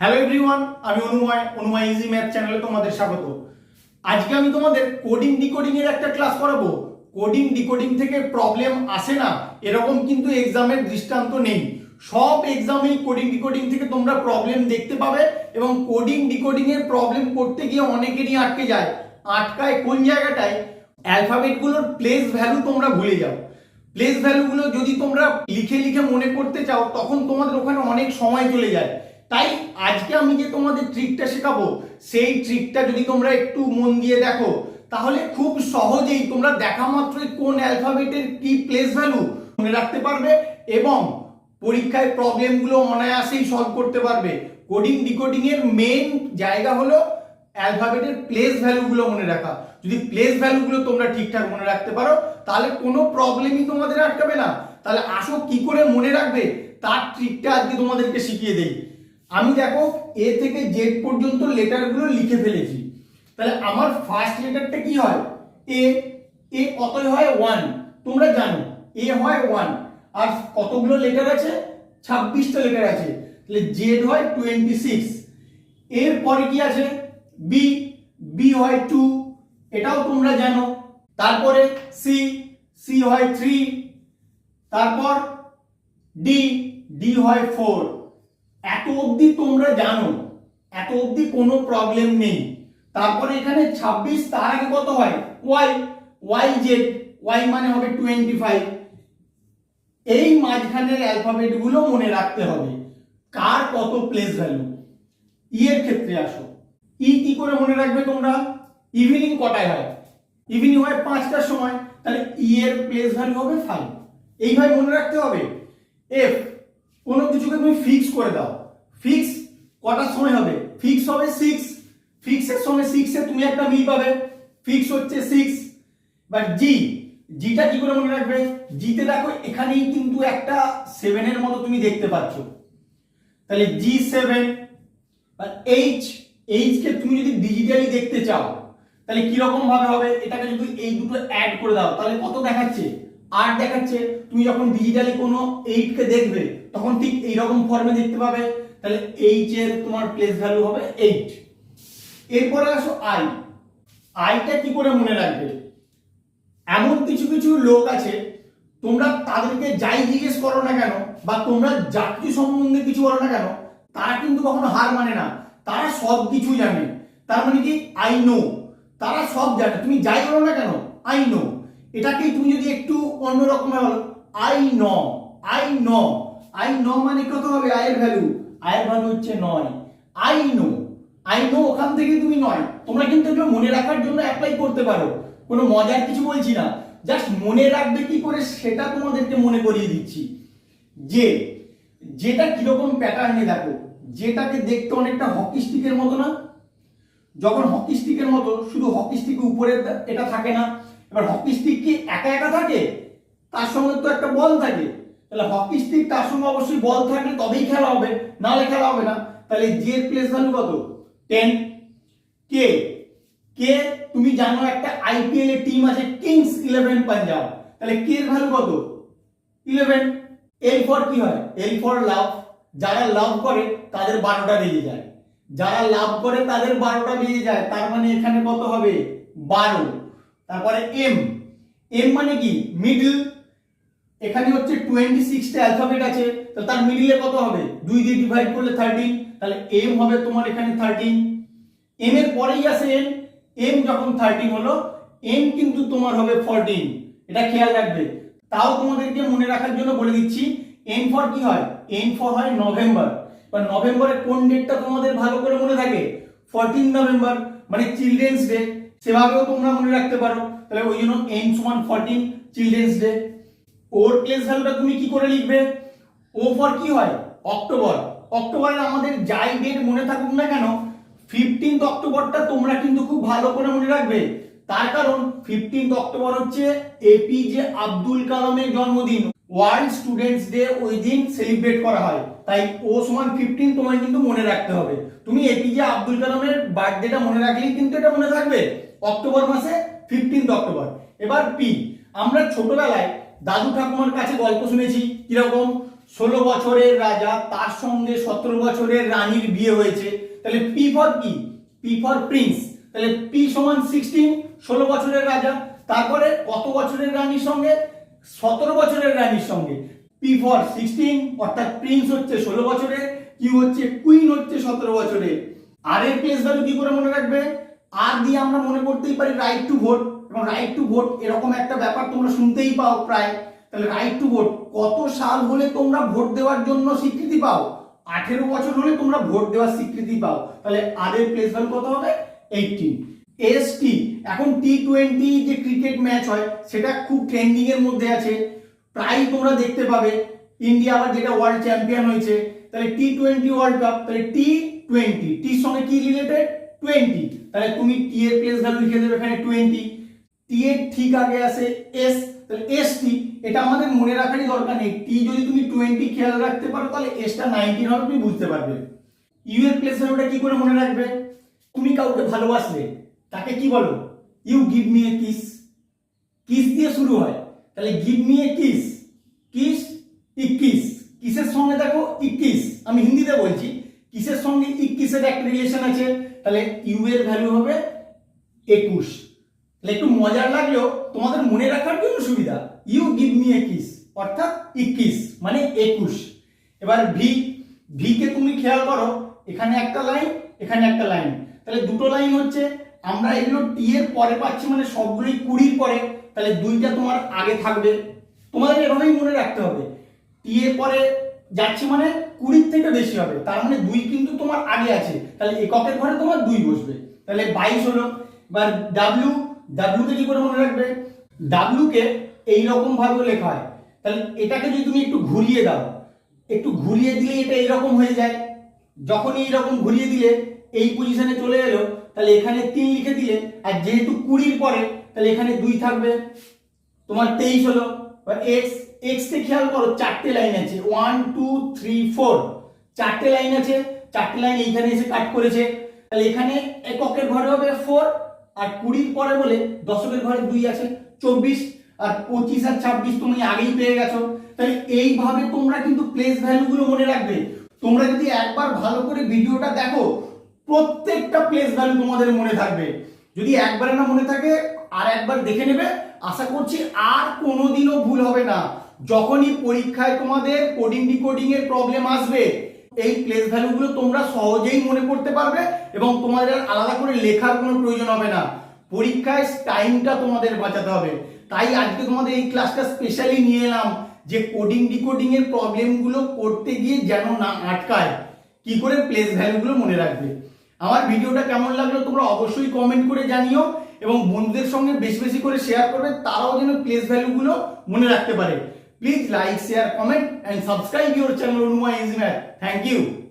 Hello everyone, আমি অনুময় easy math চ্যানেলে তোমাদের স্বাগত। আজকে আমি তোমাদের কোডিং ডিকোডিং এর একটা ক্লাস করাবো। কোডিং ডিকোডিং থেকে প্রবলেম আসে না এরকম কিন্তু এক্সামের দৃষ্টান্ত নেই। সব এক্সামেই কোডিং ডিকোডিং থেকে তোমরা প্রবলেম দেখতে পাবে এবং কোডিং ডিকোডিং এর প্রবলেম করতে গিয়ে অনেকেরই আটকে যায়। আটকায় কোন জায়গাটায়? অ্যালফাবেটগুলোর প্লেস ভ্যালু তোমরা ভুলে যাও। প্লেস ভ্যালুগুলো যদি তোমরা লিখে লিখে মনে করতে চাও তখন তোমাদের ওখানে অনেক সময় চলে যায়। তাই আজকে আমি যে তোমাদের ট্রিকটা শেখাবো সেই ট্রিকটা যদি তোমরা একটু মন দিয়ে দেখো তাহলে খুব সহজেই তোমরা দেখা মাত্রই কোন অ্যালফাবেটের কি প্লেস ভ্যালু মনে রাখতে পারবে এবং পরীক্ষায় প্রবলেমগুলো অনায়াসেই সলভ করতে পারবে। কোডিং ডিকোডিং এর মেইন জায়গা হলো অ্যালফাবেটের প্লেস ভ্যালুগুলো মনে রাখা। যদি প্লেস ভ্যালুগুলো তোমরা ঠিকঠাক মনে রাখতে পারো তাহলে কোনো প্রবলেমই তোমাদের আটকাবে না। তাহলে আসো কি করে মনে রাখবে তার ট্রিকটা আজকে তোমাদেরকে শিখিয়ে দেই। আমি দেখো এ থেকে জেড পর্যন্ত লেটারগুলো লিখে ফেলেছি। তাহলে আমার ফার্স্ট লেটারটা কি হয়? এ। এ কতই হয়? 1। তোমরা জানো এ হয় 1। আর কতগুলো লেটার আছে? 26টা লেটার আছে। তাহলে জেড হয় 26। এর পরে কি আছে? বি। বি হয় 2, এটাও তোমরা জানো। তারপরে সি। সি হয় 3। তারপর ডি। ডি হয় 4। এত অবধি তোমরা জানো, এত অবধি কোনো প্রবলেম নেই। তারপরে এখানে 26, তার আগে কত হয়? ওয়াই। Y Z. ওয়াই মানে হবে 25। এই মাঝখানের অ্যালফাবেট গুলো মনে রাখতে হবে কার কত প্লেস ভ্যালু। ই এর ক্ষেত্রে আসো। ই কি করে মনে রাখবে তোমরা? ইভিনিং কটায় হয়? ইভিনিং হয় 5টার সময়। তাহলে ই এর প্লেস ভ্যালু হবে 5। এইভাবে মনে রাখতে হবে। এফ, কোনো কিছুকে তুমি ফিক্স করে দাও। ফিক্স কটার সময় হবে? ফিক্স হবে 6। ফিক্সের সময় 6 এ তুমি একটা মিল পাবে, ফিক্স হচ্ছে 6। বাট জি, জিটা কি করে মনে রাখবে? জিতে দেখো এখানেই কিন্তু একটা 7 এর মতো তুমি দেখতে পাচ্ছ। তাহলে জি 7। আর এইচ, এইচ কে তুমি যদি ডিজিটালি দেখতে চাও তাহলে কি রকম ভাবে হবে? এটাকে যদি এই দুটো অ্যাড করে দাও তাহলে কত দেখাচ্ছে? 8 দেখাচ্ছে। তুমি যখন ডিজিটালি কোনো 8 কে দেখবে তখন ঠিক এই রকম ফর্মে দেখতে পাবে। তাহলে এইচ এর তোমার প্লেস ভ্যালু হবে 8। এরপরে আসো আই। আইটা কি করে মনে রাখবে? এমন কিছু কিছু লোক আছে তোমরা তাদেরকে যাই জিজ্ঞেস করো না কেন বা তোমরা যা কিছু সম্বন্ধে কিছু বলো না কেন তারা কিন্তু কখনো হার মানে না। তারা সব কিছু জানে। তার মানে কি? I know. তারা সব জানে, তুমি যাই বলো না কেন আই নো। এটাকেই তুমি যদি একটু অন্যরকম বলো I know. I know. I know মানে কত হবে? আয়ের ভ্যালু। আয়ের ভ্যালু হচ্ছে 9। I know. আই নো ওখান থেকে তুমি 9। তোমরা কিন্তু এগুলো মনে রাখার জন্য অ্যাপ্লাই করতে পারো। কোনো মজার কিছু বলছি না, জাস্ট মনে রাখবে কি করে সেটা তোমাদেরকে মনে করিয়ে দিচ্ছি। যে যেটা কিরকম প্যাটার্নে দেখো, যেটাকে দেখতে অনেকটা হকি স্টিকের মতো না? যখন হকি স্টিকের মতো, শুধু হকি স্টিক উপরে এটা থাকে না। এবার হকি স্টিক কি একা একা থাকে? তার সঙ্গে তো একটা বল থাকে। তাহলে হকি স্টিক তার সঙ্গে অবশ্যই বল থাকলে তবেই খেলা হবে, নাহলে খেলা হবে না। তাহলে জে এর প্লেস ভ্যালু কত? 10। কে, কে তুমি জানো একটা আইপিএল এর টিম আছে কিংস 11 পাঞ্জাব। তাহলে কে এর ভ্যালু কত? 11। এল ফর কি হয়? এল ফর লাভ। যারা লাভ করে তাদের 12টা বেজে যায়। যারা লাভ করে তাদের 12টা বেজে যায়। তার মানে এখানে কত হবে? 12। তারপরে এম। এম মানে কি? মিডল। এখানে হচ্ছে 26টা অ্যালফাবেট আছে, তো তার মিডলে কত হবে? 2 দিয়ে ডিভাইড করলে 13। তাহলে এম হবে তোমার এখানে 13। এম এর পরেই আসে এন। এম যখন 13 হলো, এন কিন্তু তোমার হবে 14। এটা খেয়াল রাখবে। তাও তোমাদেরকে মনে রাখার জন্য বলে দিচ্ছি, এন ফর কি হয়? এন ফর হয় নভেম্বর। বা নভেম্বরের কোন ডেটটা তোমাদের ভালো করে মনে থাকে? 14 নভেম্বর, মানে চিলড্রেন্স ডে। সেভাবেও তোমরা মনে রাখতে পারো। তাহলে ওই জন্য এন সমান 14, চিলড্রেন্স ডে। ওর প্লেস ভ্যালুটা তুমি কি করে লিখবে? ও ফর কি হয়? অক্টোবর। অক্টোবরের আমাদের যাই ডেট মনে থাকুক না কেন 15 অক্টোবরটা তোমরা কিন্তু খুব ভালো করে মনে রাখবে। তার কারণ 15 অক্টোবর হচ্ছে এপিজে আব্দুল কালামের জন্মদিন। ওয়ার্ল্ড স্টুডেন্টস ডে ওই দিন সেলিব্রেট করা হয়। তাই ও সমান 15 তোমায় কিন্তু মনে রাখতে হবে। তুমি এপিজে আব্দুল কালামের বার্থডেটা মনে রাখলেই কিন্তু এটা মনে থাকবে, অক্টোবর মাসে 15 অক্টোবর। এবার পি। আমরা ছোটবেলায় দাদু ঠাকুমার কাছে গল্প শুনেছি কিরকম? 16 বছরের রাজা তার সঙ্গে 17 বছরের রানীর বিয়ে হয়েছে, তাহলে পি ফর কি? P for Prince. তাহলে পি সমান 16, 16 বছরের রাজা, তারপরে কত বছরের রানীর সঙ্গে? 17 বছরের রানীর সঙ্গে। পি ফর 16 অর্থাৎ প্রিন্স হচ্ছে 16 বছরের, কিউ হচ্ছে কুইন হচ্ছে 17 বছরের। আর এর প্লেস ভ্যালু কি করে মনে রাখবে? আর দিয়ে আমরা মনে করতেই পারি রাইট টু ভোট, এবং রাইট টু ভোট এরকম একটা ব্যাপার তোমরা শুনতেই পাও প্রায়। তাহলে রাইট টু ভোট কত সাল হলে তোমরা ভোট দেওয়ার জন্য স্বীকৃতি পাও? 18 বছর হলে তোমরা ভোট দেওয়ার স্বীকৃতি পাও। তাহলে আর এর প্লেস ভ্যালু কত হবে? 18। এসটি, এখন টি20 যে ক্রিকেট ম্যাচ হয় সেটা খুব ট্রেন্ডিং এর মধ্যে আছে, প্রায় তোমরা দেখতে পাবে। ইন্ডিয়া আবার যেটা ওয়ার্ল্ড চ্যাম্পিয়ন হয়েছে, তাহলে টি20 ওয়ার্ল্ড কাপ, তাহলে টি20 টির সঙ্গে কি রিলেটেড? 20। তাহলে তুমি টি এর প্লেস ভ্যালু লিখে দেবে এখানে 20, টি এর ঠিক আগে আসে এস, তাহলে এসটি। এটা আমাদের মনে রাখারই দরকার নেই, টি যদি তুমি 20 খেয়াল রাখতে পারো তাহলে এসটা 19 হবে, তুমি বুঝতে পারবে। ইউ এর প্লেস ভ্যালুটা কি করে মনে রাখবে? তুমি কাউকে ভালোবাসলে তাকে কি বলো? You give me a kiss, kiss দিয়ে শুরু হয়, তাহলে give me a kiss, kiss 21, কিসের সঙ্গে দেখো 21, আমি হিন্দিতে বলছি, কিসের সঙ্গে 21 এর একটা রিলেশন আছে, তাহলে ইউ এর ভ্যালু হবে 21। তাহলে একটু মজার লাগলেও তোমাদের মনে রাখার জন্য সুবিধা, you give me a kiss অর্থাৎ 21 মানে 21। এবার ভি, ভি কে তুমি খেয়াল করো, এখানে একটা লাইন এখানে একটা লাইন, তাহলে দুটো লাইন হচ্ছে, আমরা এগুলো টি এর পরে পাচ্ছি মানে সবগুলোই 20 পরে, তাহলে দুইটা তোমার আগে থাকবে। তোমাদের এভাবেই মনে রাখতে হবে, টি এর পরে যাচ্ছে মানে 20 থেকে বেশি হবে, তার মানে 2 কিন্তু তোমার আগে আছে, তাহলে এককের ঘরে তোমার 2 বসবে, তাহলে 22 হলো। এবার ডাব্লিউ, ডাব্লিউ কে কি করে মনে রাখবে? ডাব্লিউ কে এইরকম ভাবে লেখা হয়, তাহলে এটাকে যদি তুমি একটু ঘুরিয়ে দাও, একটু ঘুরিয়ে দিলে এটা এইরকম হয়ে যায়, যখন এইরকম ঘুরিয়ে দিলে এই পজিশনে চলে এলো, তাহলে এখানে 3 লিখে দিলে, আর যেহেতু 20 পরে তাহলে এখানে 2 থাকবে, তোমার 23 হলো। এক্স, এক্স কে খেয়াল করো, 4টে লাইন আছে, 1 2 3 4, 4টে লাইন আছে, 4টে লাইন এইখানে এসে কাট করেছে, তাহলে এখানে এককের ঘরে হবে 4, আর 20 পরে বলে দশকের ঘরে 2 আছে, 24, আর 25 আর 26 তুমি আগেই পেয়ে গেছো। তাহলে এইভাবে তোমরা কিন্তু প্লেস ভ্যালুগুলো মনে রাখবে। তোমরা যদি একবার ভালো করে ভিডিওটা দেখো, প্রত্যেকটা প্লেস ভ্যালু তোমাদের মনে থাকবে। যদি একবারে না মনে থাকে আর একবার দেখে নেবে, আশা করছি আর কোনোদিনও ভুল হবে না। যখনই পরীক্ষায় তোমাদের কোডিং ডিকোডিং এর প্রবলেম আসবে, এই প্লেস ভ্যালুগুলো তোমরা সহজেই মনে করতে পারবে এবং তোমাদের আলাদা করে লেখার কোনো প্রয়োজন হবে না। পরীক্ষায় টাইমটা তোমাদের বাঁচাতে হবে। তাই আজকে তোমাদের এই ক্লাসটা স্পেশালি নিয়ে এলাম, যে কোডিং ডিকোডিং এর প্রবলেমগুলো করতে গিয়ে যেন না আটকায়, কি করে প্লেস ভ্যালুগুলো মনে রাখবে। আমার ভিডিওটা কেমন লাগলো তোমরা অবশ্যই কমেন্ট করে জানিও, এবং বন্ধুদের সঙ্গে বেশি বেশি করে শেয়ার করবে, তারাও যেন প্লেস ভ্যালুগুলো মনে রাখতে পারে। Please like, share, comment and subscribe your channel Onuma Easy Math. Thank you.